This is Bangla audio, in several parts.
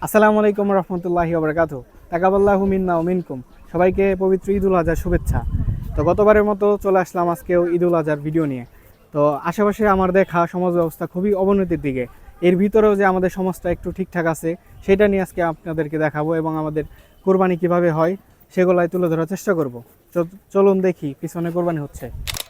আসসালামু আলাইকুম রহমতুল্লাহি ওবরাকাতুহু। তাকাবাল্লাহু মিন্না ওয়া মিনকুম। সবাইকে পবিত্র ঈদুল আজহার শুভেচ্ছা। তো গতবারের মতো চলে আসলাম আজকেও ঈদুল আজহার ভিডিও নিয়ে। তো আশেপাশে আমার দেখা সমাজ ব্যবস্থা খুবই অবনতির দিকে। এর ভিতরেও যে আমাদের সমাজটা একটু ঠিকঠাক আছে সেটা নিয়ে আজকে আপনাদেরকে দেখাবো এবং আমাদের কোরবানি কিভাবে হয় সেগুলাই তুলে ধরার চেষ্টা করব। চলুন দেখি পিছনে কোরবানি হচ্ছে।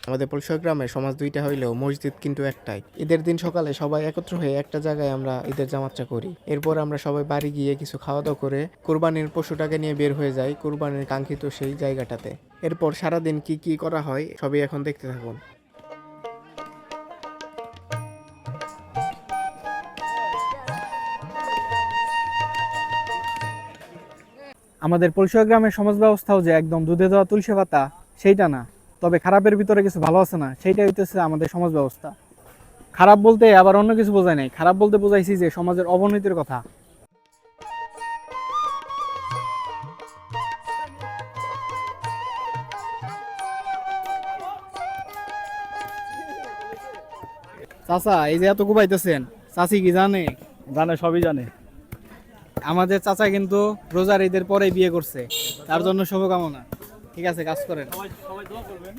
আমাদের পরিসর গ্রামে সমাজ দুইটা হইলেও মসজিদ কিন্তু একটাই। ঈদের দিন সকালে সবাই একত্র হয়ে একটা জায়গায় আমরা ঈদের জামাতটা করি। এরপর আমরা সবাই বাড়ি গিয়ে কিছু খাওয়া দাওয়া করে কোরবানির পশুটাকে নিয়ে বের হয়ে যাই কোরবানির কাঙ্ক্ষিত সেই জায়গাটাতে। এরপর সারাদিন কি কি করা হয় সবই এখন দেখতে থাকুন। আমাদের পরিসর গ্রামের সমাজ ব্যবস্থাও যে একদম দুধে দেওয়া তুলসী পাতা সেইটা না, তবে খারাপের ভিতরে কিছু ভালো আছে না, সেইটা হইতেছে আমাদের সমাজ ব্যবস্থা। খারাপ বলতে আবার অন্য কিছু বোঝায় নাই, খারাপ বলতে বোঝাইছি যে সমাজের অবনতির কথা। চাচা এই যে এত কুবাইতেছেন, চাচি কি জানে? জানে, সবই জানে। আমাদের চাচা কিন্তু রোজার ঈদের পরে বিয়ে করছে, তার জন্য শুভকামনা। ঠিক আছে, কাজ করেন। সবাই দোয়া করবেন,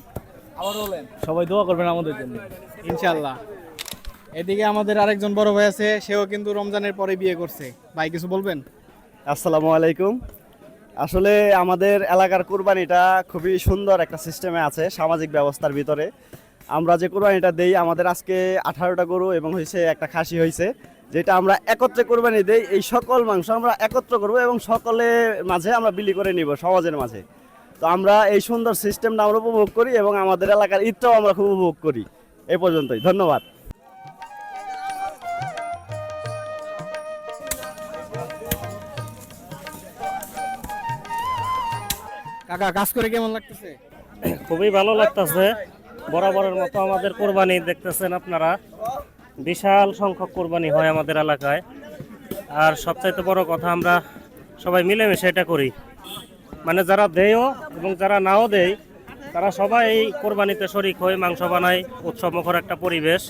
আবার বলেন। সবাই দোয়া করবেন আমাদের জন্য, ইনশাআল্লাহ। এদিকে আমাদের আরেকজন বড় ভাই আছে, সেও কিন্তু রমজানের পরে বিয়ে করছে। ভাই কিছু বলবেন? আসসালামু আলাইকুম। আসলে আমাদের এলাকার কুরবানিটা খুবই সুন্দর একটা সিস্টেমে আছে সামাজিক ব্যবস্থার ভিতরে। আমরা যে কুরবানিটা দেই, আমাদের আজকে 18টা গরু এবং হয়েছে একটা খাসি হয়েছে, যেটা আমরা একত্রে কুরবানি দেই। এই সকল মাংস আমরা একত্র করব এবং সকলের মাঝে আমরা বিলি করে নিব সমাজের মাঝে। তো আমরা এই সুন্দর সিস্টেমটা আমরা উপভোগ করি এবং আমাদের এলাকার ঈদটাও আমরা খুব উপভোগ করি। এই পর্যন্তই, ধন্যবাদ। কাকা কাজ করে কেমন লাগতেছে? খুবই ভালো লাগতেছে। বরাবরের মতো আমাদের কোরবানি দেখতেছেন আপনারা, বিশাল সংখ্যক কোরবানি হয় আমাদের এলাকায়। আর সবচাইতে বড় কথা, আমরা সবাই মিলেমিশে এটা করি। মানে যারা দেয়ও এবং যারা নাও দেয়, তারা সবাই এই কোরবানিতে শরিক হয়ে মাংস বানায়। উৎসবমুখর একটা পরিবেশ।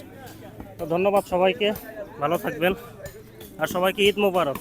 তো ধন্যবাদ সবাইকে, ভালো থাকবেন আর সবাইকে ঈদ মোবারক।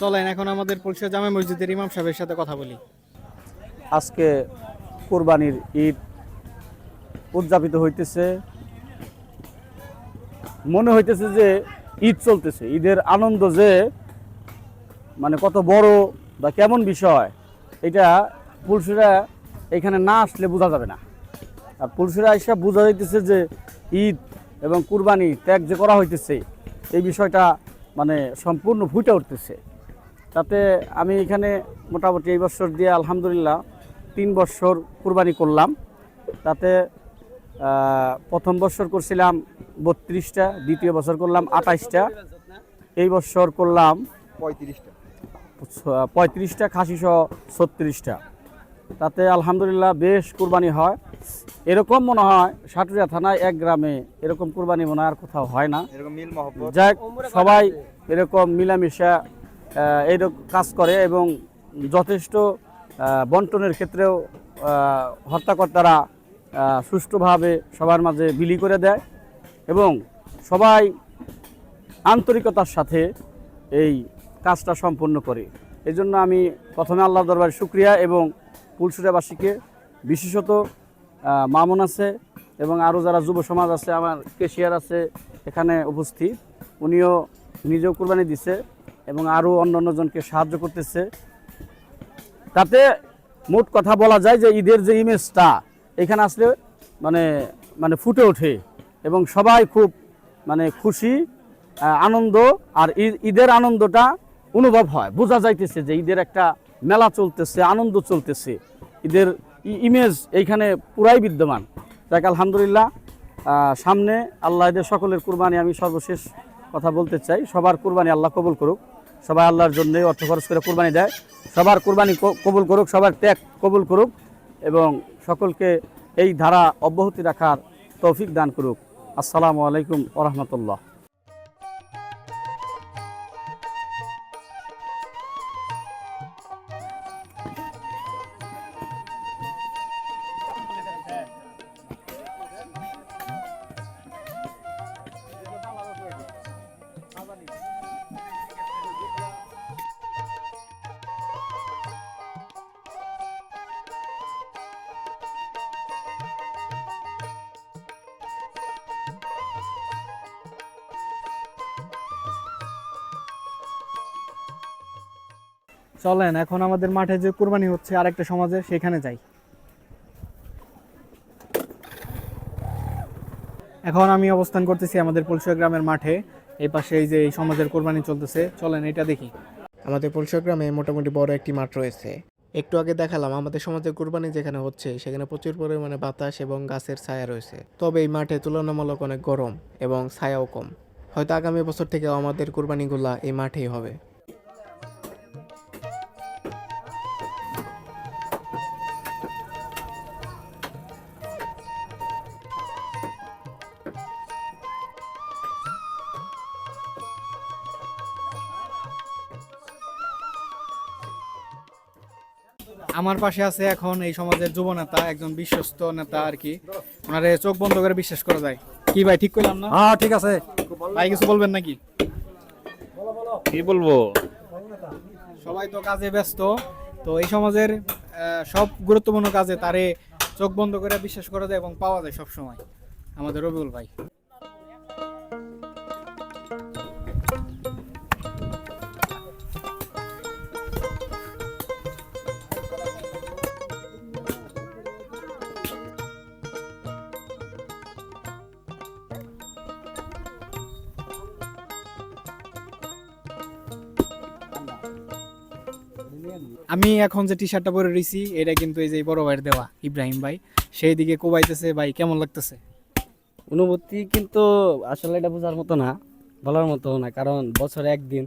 চলেন এখন আমাদের পরিষদ জামে মসজিদের ইমাম সাহেবের সাথে কথা বলি। আজকে কোরবানির ঈদ উদযাপিত হইতেছে। মনে হইতেছে যে ঈদ চলতেছে, ঈদের আনন্দ যে মানে কত বড় বা কেমন বিষয়, এটা পুরুষরা এখানে না আসলে বোঝা যাবে না। আর পুরুষরা এসে বোঝা যাইতেছে যে ঈদ এবং কুরবানি ত্যাগ যে করা হইতেছে, এই বিষয়টা মানে সম্পূর্ণ ফুটে উঠতেছে। তাতে আমি এখানে মোটামুটি এই বছর দিয়ে আলহামদুলিল্লাহ 3 বছর কুরবানি করলাম। তাতে প্রথম বছর করছিলাম 32টা, দ্বিতীয় বছর করলাম 28টা, এই বছর করলাম 35টা, খাসিসহ 36টা। তাতে আলহামদুলিল্লাহ বেশ কুরবানি হয়। এরকম মনে হয় সাটুরিয়া থানায় এক গ্রামে এরকম কুরবানি মনে হয় আর কোথাও হয় না। যাক, সবাই এরকম মিলামিশা এইরকম কাজ করে এবং যথেষ্ট বন্টনের ক্ষেত্রেও হর্তাকর্তারা সুষ্ঠুভাবে সবার মাঝে বিলি করে দেয় এবং সবাই আন্তরিকতার সাথে এই কাজটা সম্পন্ন করে। এই জন্য আমি প্রথমে আল্লাহর দরবারে শুকরিয়া এবং পুলসুরাবাসীকে, বিশেষত মামুন আছে এবং আরও যারা যুব সমাজ আছে, আমার কেশিয়ার আছে এখানে উপস্থিত, উনিও নিজেও কুরবানি দিছে এবং আরও অন্য জনকে সাহায্য করতেছে। তাতে মোট কথা বলা যায় যে ঈদের যে ইমেজটা এখানে আসলে মানে মানে ফুটে ওঠে এবং সবাই খুব মানে খুশি, আনন্দ। আর ঈদের আনন্দটা অনুভব হয়, বোঝা যাইতেছে যে ঈদের একটা মেলা চলতেছে, আনন্দ চলতেছে। ঈদের ইমেজ এইখানে পুরাই বিদ্যমান। দেখ আলহামদুলিল্লাহ, সামনে আল্লাহ এদের সকলের কুরবানি, আমি সর্বশেষ কথা বলতে চাই, সবার কুরবানি আল্লাহ কবুল করুক। সবাই আল্লাহর জন্যই অর্থ খরচ করে কুরবানি দেয়, সবার কুরবানি কবুল করুক, সবার ত্যাগ কবুল করুক এবং সকলকে এই ধারা অব্যাহতি রাখার তৌফিক দান করুক। আসসালামু আলাইকুম ওয়া রাহমাতুল্লাহ। চলেন এখন আমাদের মাঠে যে কুরবানি হচ্ছে আরেকটা সমাজে, সেখানে যাই। এখন আমি অবস্থান করতেছি আমাদের পুলসা গ্রামের মাঠে। এই পাশে এই যে এই সমাজের কুরবানি চলতেছে, চলেন এটা দেখি। আমাদের পুলসা গ্রামে মোটামুটি বড় একটি মাঠ রয়েছে। একটু আগে দেখালাম আমাদের সমাজের কুরবানি যেখানে হচ্ছে সেখানে প্রচুর পরিমাণে বাতাস এবং গাছের ছায়া রয়েছে। তবে এই মাঠে তুলনামূলক অনেক গরম এবং ছায়াও কম। হয়তো আগামী বছর থেকে আমাদের কুরবানিগুলা এই মাঠেই হবে। আমার পাশে আছে এখন এই সমাজের যুব নেতা, একজন বিশ্বস্ত নেতা আর কি। ওনারে চোখ বন্ধ করে বিশ্বাস করা যায়। কি ভাই, ঠিক কইলাম না? হ্যাঁ ঠিক আছে। ভাই কিছু বলবেন নাকি? কি বলবো, সবাই তো কাজে ব্যস্ত, তো এই সমাজের সব গুরুত্বপূর্ণ কাজে তারে চোখ বন্ধ করে বিশ্বাস করা যায় এবং পাওয়া যায় সব সময়। আমাদের রবিউল ভাই। আমি এখন যে টি শার্টটা পরে রয়েছি এটা কিন্তু এই যে বড় ভাইয়ের দেওয়া, ইব্রাহিম ভাই। সেই দিকে কোবাইতেছে। ভাই কেমন লাগতেছে? অনুভূতি কিন্তু আসলে এটা বোঝার মতো না, বলার মতো না, কারণ বছরে একদিন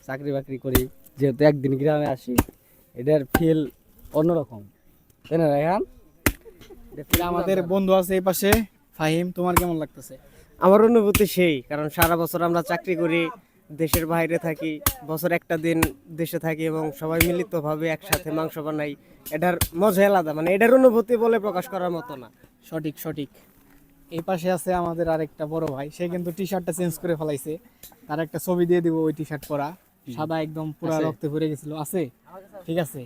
চাকরি বাকরি করি, যেহেতু একদিন গ্রামে আসি, এটার ফিল অন্যরকম, তাই না রায়হান? আমাদের বন্ধু আছে এই পাশে, ফাহিম, তোমার কেমন লাগতেছে? আমার অনুভূতি সেই, কারণ সারা বছর আমরা চাকরি করি, দেশের বাইরে থাকি, বছর একটা দিন দেশে থাকি এবং সবাই মিলিতভাবে একসাথে মাংস বানাই। এটার মজা আলাদা, মানে এটার অনুভূতি বলে প্রকাশ করার মতো না। সঠিক সঠিক। এই পাশে আছে আমাদের আরেকটা বড় ভাই, সে কিন্তু টি শার্টটা চেঞ্জ করে ফেলাইছে। তার একটা ছবি দিয়ে দিব, ওই টি শার্ট পরা, সাদা একদম পুরো রক্তে ভরে গেছিল। আছে? ঠিক আছে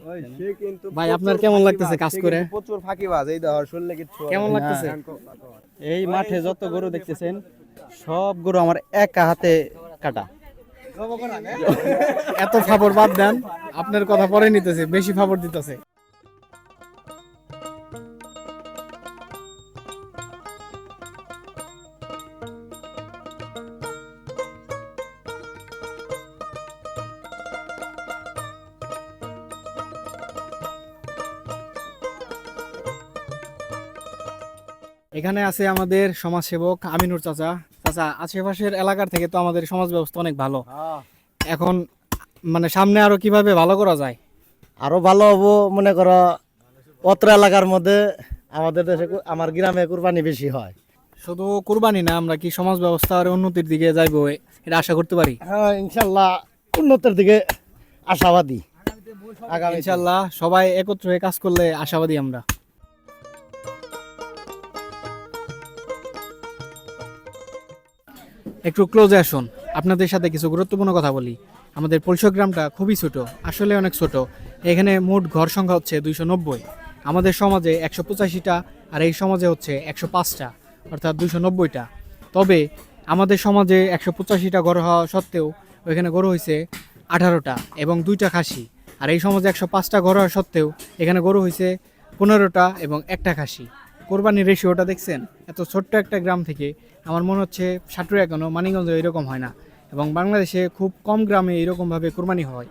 ভাই, আপনার কেমন লাগতেছে কাজ করে? প্রচুর ফাঁকিবাজ, এই দেওয়ার শুনলে কিছু কেমন লাগতেছে? এই মাঠে যত গরু দেখতেছেন সব গরু আমার একা হাতে কাটা। এত ফাপর বাদ দেন, আপনার কথা পরে নিতেছে, বেশি ফাপর দিতেছে। এখানে আছে আমাদের সমাজসেবক আমিনুর চাচা। চাচা, আশেপাশের এলাকার থেকে তো আমাদের সমাজ ব্যবস্থা অনেক ভালো, এখন মানে সামনে আরো কিভাবে ভালো করা যায়? আরো ভালো হবো, মনে করো অত্র এলাকার মধ্যে আমাদের দেশে আমার গ্রামে কুরবানি বেশি হয়। শুধু কুরবানি না, আমরা কি সমাজ ব্যবস্থা আর উন্নতির দিকে যাইবো এটা আশা করতে পারি? হ্যাঁ ইনশাল্লাহ উন্নতির দিকে আশাবাদী। আগামী ইনশাল্লাহ সবাই একত্র হয়ে কাজ করলে আশাবাদী আমরা। একটু ক্লোজে আসুন, আপনাদের সাথে কিছু গুরুত্বপূর্ণ কথা বলি। আমাদের পলসা গ্রামটা খুবই ছোট, আসলে অনেক ছোট। এখানে মোট ঘর সংখ্যা হচ্ছে 290। আমাদের সমাজে 185টা, আর এই সমাজে হচ্ছে 105টা, অর্থাৎ 290টা। তবে আমাদের সমাজে 185টা ঘর হওয়া সত্ত্বেও ওইখানে গরু হয়েছে 18টা এবং 2টা খাসি। আর এই সমাজে 105টা ঘর হওয়া সত্ত্বেও এখানে গরু হয়েছে 15টা এবং একটা খাসি। কোরবানির রেশিওটা দেখছেন? এত ছোট্ট একটা গ্রাম থেকে আমার মনে হচ্ছে সাটুরিয়া কেন মানিকগঞ্জে এরকম হয় না, এবং বাংলাদেশে খুব কম গ্রামে এরকমভাবে কোরবানি হয়।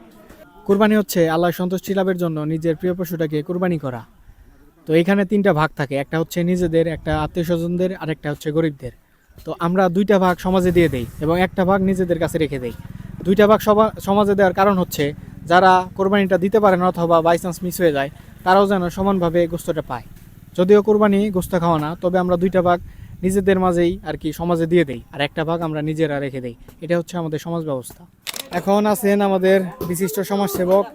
কোরবানি হচ্ছে আল্লাহর সন্তুষ্টি লাভের জন্য নিজের প্রিয় পশুটাকে কোরবানি করা। তো এইখানে 3টা ভাগ থাকে, একটা হচ্ছে নিজেদের, একটা আত্মীয় স্বজনদের, আর একটা হচ্ছে গরিবদের। তো আমরা 2টা ভাগ সমাজে দিয়ে দেই এবং একটা ভাগ নিজেদের কাছে রেখে দেই। 2টা ভাগ সমাজে দেওয়ার কারণ হচ্ছে যারা কোরবানিটা দিতে পারে না অথবা বাই চান্স মিস হয়ে যায়, তারাও যেন সমানভাবে গোস্তটা পায়। যদিও কোরবানি গোস্ত খাওয়া না, তবে আমরা 2টা ভাগ নিজেদের মাঝেই আর কি সমাজে দিয়ে দেই, আর একটা ভাগ আমরা নিজেরা রেখে দেই। এটা হচ্ছে আমাদের সমাজ ব্যবস্থা। এখন আছেন আমাদের বিশিষ্ট সমাজসেবক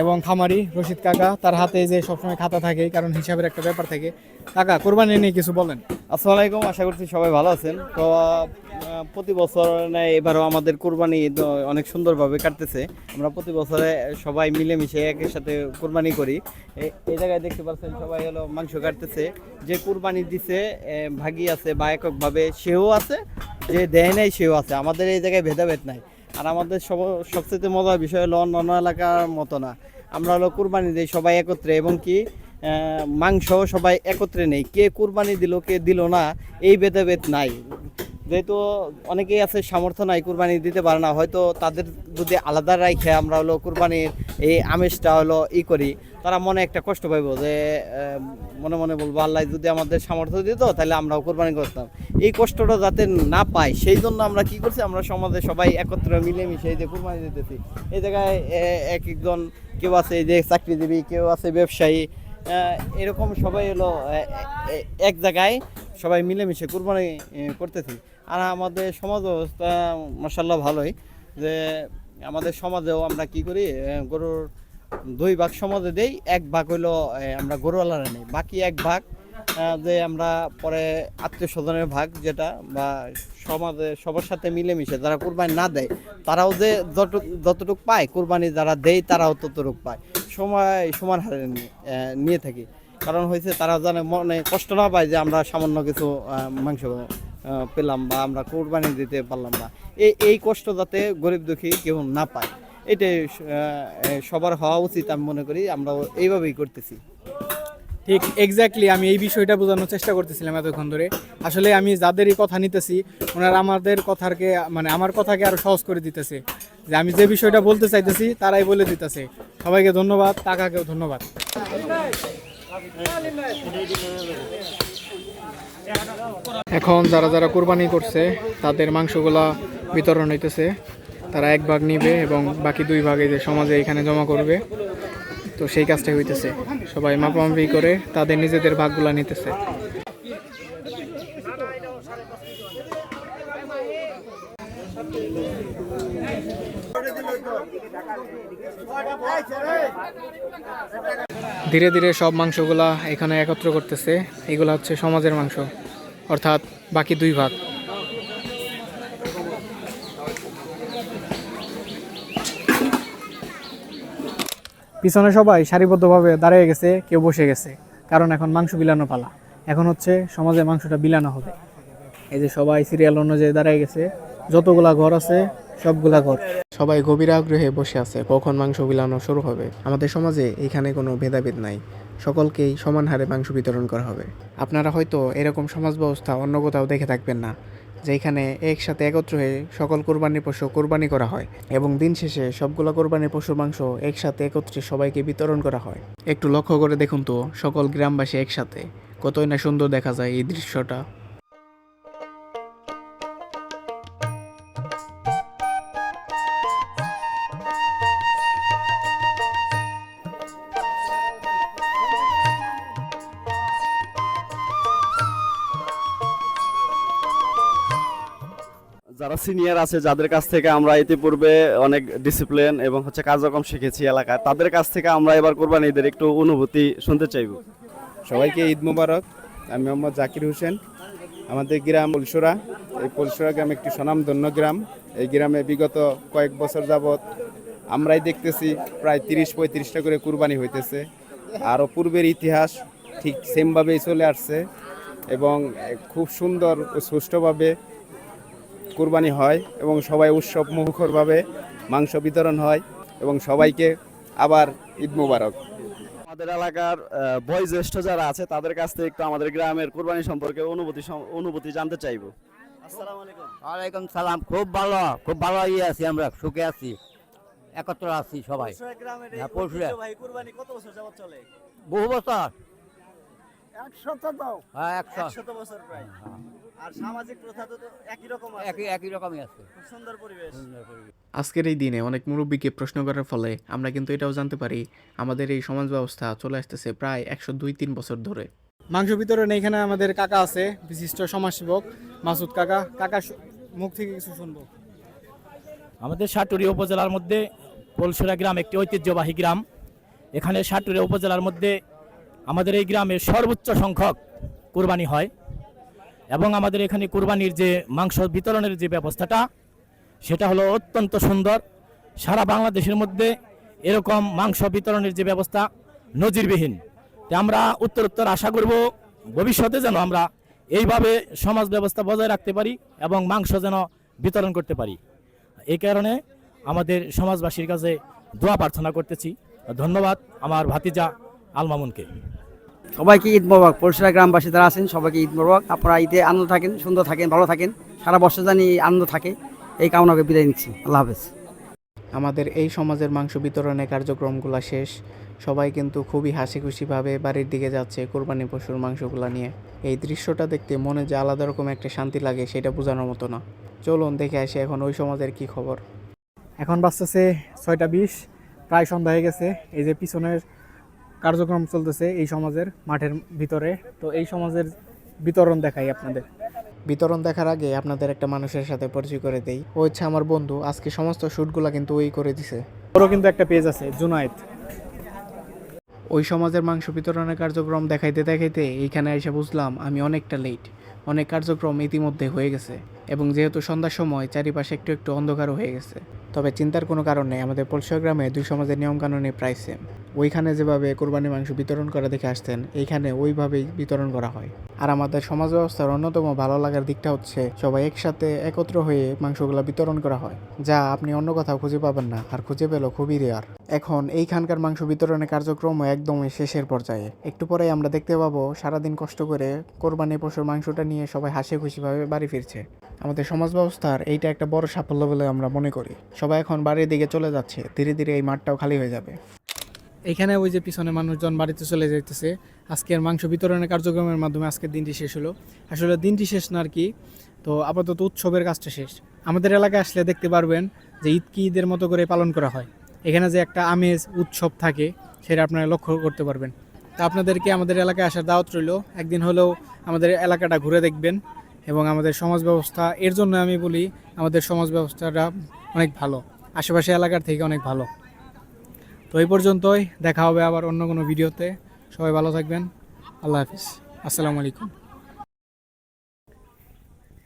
এবং খামারি রশিদ কাকা। তার হাতে যে সবসময় খাতা থাকে, কারণ হিসাবের একটা ব্যাপার থাকে। কাকা, কোরবানি নিয়ে কিছু বলেন। আসসালামু আলাইকুম, আশা করছি সবাই ভালো আছেন। তো প্রতি বছর নেয় এবারও আমাদের কোরবানি ঈদ অনেক সুন্দরভাবে কাটতেছে। আমরা প্রতি বছরে সবাই মিলেমিশে একের সাথে কোরবানি করি। এই জায়গায় দেখতে পাচ্ছেন সবাই হলো মাংস কাটতেছে। যে কোরবানি দিছে ভাগী আছে বা এককভাবে সেও আছে, যে দেয় নাই সেও আছে। আমাদের এই জায়গায় ভেদাভেদ নাই। আর আমাদের সবচেয়ে মজার বিষয় হলো অন্য এলাকার মতো না, আমরা হলো কোরবানি দিই সবাই একত্রে, এবং কি মাংস সবাই একত্রে নেই। কে কুরবানি দিল কে দিল না এই ভেদাভেদ নাই। যেহেতু অনেকেই আছে সামর্থ্য নাই, কুরবানি দিতে পারে না, হয়তো তাদের যদি আলাদা রাখে আমরা হলো কুরবানির এই আমেজটা হলো করি, তারা মনে একটা কষ্ট পাইব যে মনে মনে বলবো আল্লাহ যদি আমাদের সামর্থ্য দিত তাহলে আমরাও কোরবানি করতাম। এই কষ্টটা যাতে না পাই সেই জন্য আমরা কি করছি, আমরা সমাজে সবাই একত্রে মিলেমিশে এই যে কোরবানি দিতেছি। এই জায়গায় একজন কেউ আছে এই যে চাকরিজীবী, কেউ আছে ব্যবসায়ী, এরকম সবাই হলো এক জায়গায় সবাই মিলেমিশে কুরবানি করতেছি। আর আমাদের সমাজ ব্যবস্থা মাশাআল্লাহ ভালোই, যে আমাদের সমাজেও আমরা কি করি, গরুর 2 ভাগ সমাজে দেই, 1 ভাগ হইলো আমরা গরুওয়ালারা নেই, বাকি 1 ভাগ যে আমরা পরে আত্মীয় স্বজনের ভাগ, যেটা বা সমাজে সবার সাথে মিলেমিশে যারা কুরবানি না দেয় তারাও যে যতটুকু পায়, কুরবানি যারা দেয় তারাও ততটুকু পায়, সমান হারে নিয়ে থাকি। কারণ হয়েছে তারা জানে মনে কষ্ট না পায় যে আমরা সামান্য কিছু মাংস পেলাম বা আমরা কোরবানি দিতে পারলাম না, এই কষ্ট যাতে গরিব দুঃখী কেউ না পায়, এটাই সবার হওয়া উচিত আমি মনে করি। আমরা এইভাবেই করতেছি। ঠিক এক্স্যাক্টলি আমি এই বিষয়টা বোঝানোর চেষ্টা করতেছিলাম এতক্ষণ ধরে। আসলে আমি যাদেরই কথা নিতেছি ওনারা আমাদের কথাকে মানে আমার কথাকে আরও সহজ করে দিতেছে, যে আমি যে বিষয়টা বলতে চাইতেছি তারাই বলে দিতেছে। সবাইকে ধন্যবাদ, কাকাকেও ধন্যবাদ। এখন যারা যারা কোরবানি করছে তাদের মাংসগুলা বিতরণ হইতেছে। তারা 1 ভাগ নিবে এবং বাকি 2 ভাগ এই যে সমাজে এখানে জমা করবে। তো সেই কাজটাই হইতেছে, সবাই মাপামাপি করে তাদের নিজেদের ভাগগুলা নিতেছে। ধীরে ধীরে সব মাংসগুলা এখানে একত্র করতেছে। এগুলা হচ্ছে সমাজের মাংস, অর্থাৎ বাকি 2 ভাগ। পিছনে সবাই সারিবদ্ধভাবে দাঁড়িয়ে গেছে, কেউ বসে গেছে, কারণ এখন মাংস বিলানো পালা। এখন হচ্ছে সমাজে মাংসটা বিলানো হবে। এই যে সবাই সিরিয়াল অনুযায়ী দাঁড়িয়ে গেছে, যতগুলা ঘর আছে সবগুলা ঘর। সবাই গভীর আগ্রহে বসে আছে কখন মাংস বিলানো শুরু হবে। আমাদের সমাজে এখানে কোনো ভেদাভেদ নাই, সকলকেই সমান হারে মাংস বিতরণ করা হবে। আপনারা হয়তো এরকম সমাজ ব্যবস্থা অন্য কোথাও দেখে থাকবেন না, যেখানে একসাথে একত্র হয়ে সকল কোরবানির পশু কোরবানি করা হয় এবং দিন শেষে সবগুলো কোরবানির পশুর মাংস একসাথে একত্রে সবাইকে বিতরণ করা হয়। একটু লক্ষ্য করে দেখুন তো, সকল গ্রামবাসী একসাথে, কতই না সুন্দর দেখা যায় এই দৃশ্যটা। যারা সিনিয়র আছে, যাদের কাছ থেকে আমরা ইতিপূর্বে অনেক ডিসিপ্লিন এবং হচ্ছে কার্যক্রম শিখেছি এলাকায়, তাদের কাছ থেকে আমরা এবার কোরবানি ঈদের একটু অনুভূতি শুনতে চাইব। সবাইকে ঈদ মোবারক। আমি মোহাম্মদ জাকির হোসেন। আমাদের গ্রাম পলসুরা। এই পলসুরা গ্রাম একটি স্বনামধন্য গ্রাম। এই গ্রামে বিগত কয়েক বছর যাবৎ আমরাই দেখতেছি প্রায় 30-35টা করে কুরবানি হইতেছে। আরও পূর্বের ইতিহাস ঠিক সেমভাবেই চলে আসছে এবং খুব সুন্দর ও সুষ্ঠুভাবে কুরবানি হয় এবং সবাই উৎসব মুখরভাবে মাংস বিতরণ হয় এবং সবাইকে আবার ঈদ মোবারক। আমাদের এলাকার বয়োজ্যেষ্ঠ যারা আছে তাদের কাছ থেকে একটু আমাদের গ্রামের কুরবানি সম্পর্কে অনুভূতি জানতে চাইবো। আসসালামু আলাইকুম। ওয়ালাইকুম সালাম। খুব ভালো আছি, আমরা সুখে আছি, একত্র আছি সবাই। গ্রামের হ্যাঁ, পরশুরা। ভাই কুরবানি কত বছর যাবত চলে? বহু বছর হ্যাঁ 100 100 বছর প্রায়। আর সামাজিক প্রথা তো একই রকম আছে, একই রকমই আছে। খুব সুন্দর পরিবেশ। আজকের এই দিনে অনেক মুরব্বীকে প্রশ্ন করার ফলে আমরা কিন্তু এটাও জানতে পারি আমাদের এই সমাজ ব্যবস্থা চলে আসতেছে প্রায় 102-3 বছর ধরে। মাংস বিতরণে এখানে আমাদের কাকা আছে, বিশিষ্ট সমাজসেবক মাসুদ কাকা। কাকা মুখ থেকে কিছু শুনবো। আমাদের সাটুরিয়া উপজেলার মধ্যে পলসুরা গ্রাম একটি ঐতিহ্যবাহী গ্রাম। এখানে সাটুরিয়া উপজেলার মধ্যে আমাদের এই গ্রামে সর্বোচ্চ সংখ্যক কুরবানি হয় এবং আমাদের এখানে কুরবানির যে মাংস বিতরণের যে ব্যবস্থাটা সেটা হলো অত্যন্ত সুন্দর। সারা বাংলাদেশের মধ্যে এরকম মাংস বিতরণের যে ব্যবস্থা নজিরবিহীন। তাই আমরা উত্তরোত্তর আশা করব ভবিষ্যতে যেন আমরা এইভাবে সমাজ ব্যবস্থা বজায় রাখতে পারি এবং মাংস যেন বিতরণ করতে পারি। এই কারণে আমাদের সমাজবাসীর কাছে দোয়া প্রার্থনা করতেছি। ধন্যবাদ আমার ভাতিজা আল মামুনকে। সবাইকে ঈদ মোবারক। পলসুরা গ্রামবাসী যারা আছেন সবাইকে ঈদ মোবারক। আপনারা ঈদে আনন্দ থাকেন, সুন্দর থাকেন, ভালো থাকেন, সারা বছর জানি আনন্দ থাকে, এই কামনা করে বিদায় নিচ্ছি। আল্লাহ হাফেজ। আমাদের এই সমাজের মাংস বিতরণের কার্যক্রমগুলো শেষ। সবাই কিন্তু খুবই হাসি খুশিভাবে বাড়ির দিকে যাচ্ছে কোরবানি পশুর মাংসগুলো নিয়ে। এই দৃশ্যটা দেখতে মনে যে আলাদা রকম একটা শান্তি লাগে সেটা বোঝানোর মতো না। চলুন দেখে আসি এখন ওই সমাজের কি খবর। এখন বাজতেছে 6টা 20, প্রায় সন্ধ্যা হয়ে গেছে। এই যে পিছনের কার্যক্রম চলতেছে এই সমাজের মাঠের ভিতরে। তো এই সমাজের বিতরণ দেখাই আপনাদের। বিতরণ দেখার আগে আপনাদের একটা মানুষের সাথে পরিচয় করে দেই। ও হচ্ছে আমার বন্ধু। আজকে সমস্ত শ্যুটগুলো কিন্তু ওই করে দিছে। ওরও কিন্তু একটা পেজ আছে, জুনায়েদ। ওই সমাজের মাংস বিতরণের কার্যক্রম দেখাইতে দেখাইতে এইখানে এসে বুঝলাম আমি অনেকটা লেট। অনেক কার্যক্রম ইতিমধ্যে হয়ে গেছে এবং যেহেতু সন্ধ্যার সময় চারিপাশে একটু একটু অন্ধকারও হয়ে গেছে। তবে চিন্তার কোনো কারণ নেই, আমাদের পলসুরা গ্রামে 2 সমাজের নিয়মকানুনই প্রায় সেম। ওইখানে যেভাবে কোরবানি মাংস বিতরণ করা দেখে আসতেন, এইখানে ওইভাবেই বিতরণ করা হয়। আর আমাদের সমাজ ব্যবস্থার অন্যতম ভালো লাগার দিকটা হচ্ছে সবাই একসাথে একত্র হয়ে মাংসগুলো বিতরণ করা হয়, যা আপনি অন্য কোথাও খুঁজে পাবেন না, আর খুঁজে পেলেও খুবই রেয়ার। এখন এইখানকার মাংস বিতরণের কার্যক্রম একদমই শেষের পর্যায়ে। একটু পরেই আমরা দেখতে পাবো সারাদিন কষ্ট করে কোরবানি পশুর মাংসটা নিয়ে সবাই হাসি খুশিভাবে বাড়ি ফিরছে। আমাদের সমাজ ব্যবস্থার এইটা একটা বড় সাফল্য বলে আমরা মনে করি। সবাই এখন বাড়ির দিকে চলে যাচ্ছে, ধীরে ধীরে এই মাঠটাও খালি হয়ে যাবে। এইখানে ওই যে পিছনে মানুষজন বাড়িতে চলে যাইতেছে। আজকের মাংস বিতরণের কার্যক্রমের মাধ্যমে আজকের দিনটি শেষ হলো। আসলে দিনটি শেষ না আর কি, তো আপাতত উৎসবের কাজটা শেষ। আমাদের এলাকায় আসলে দেখতে পারবেন যে ঈদ কি ঈদের মতো করে পালন করা হয়। এখানে যে একটা আমেজ উৎসব থাকে সেটা আপনারা লক্ষ্য করতে পারবেন। তা আপনাদেরকে আমাদের এলাকায় আসার দাওয়াত রইল। একদিন হলেও আমাদের এলাকাটা ঘুরে দেখবেন এবং আমাদের সমাজ ব্যবস্থা, এর জন্য আমি বলি আমাদের সমাজ ব্যবস্থাটা অনেক ভালো, আশেপাশে এলাকার থেকে অনেক ভালো। তো এই পর্যন্তই, দেখা হবে আবার অন্য কোনো ভিডিওতে। সবাই ভালো থাকবেন। আল্লাহ হাফিজ, আসসালামু আলাইকুম।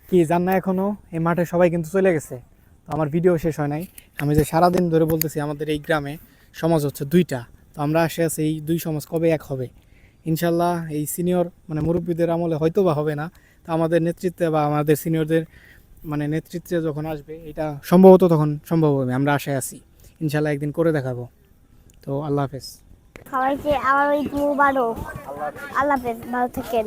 কি জান না এখনও এই মাঠে সবাই কিন্তু চলে গেছে। তো আমার ভিডিও শেষ হয় নাই। আমি যে সারাদিন ধরে বলতেছি আমাদের এই গ্রামে সমাজ হচ্ছে 2টা। তো আমরা আসে আছি এই 2 সমাজ কবে এক হবে। ইনশাল্লাহ এই সিনিয়র মানে মুরব্বীদের আমলে হয়তো বা হবে না, তো আমাদের নেতৃত্বে বা আমাদের সিনিয়রদের মানে নেতৃত্বে যখন আসবে এটা সম্ভবত তখন সম্ভব হবে। আমরা আশায় আছি, ইনশাল্লাহ একদিন করে দেখাবো। তো আল্লাহ হাফেজ। সবাইকে আমার ঈদ মুবারক। আল্লাহ হাফেজ, ভালো থাকেন।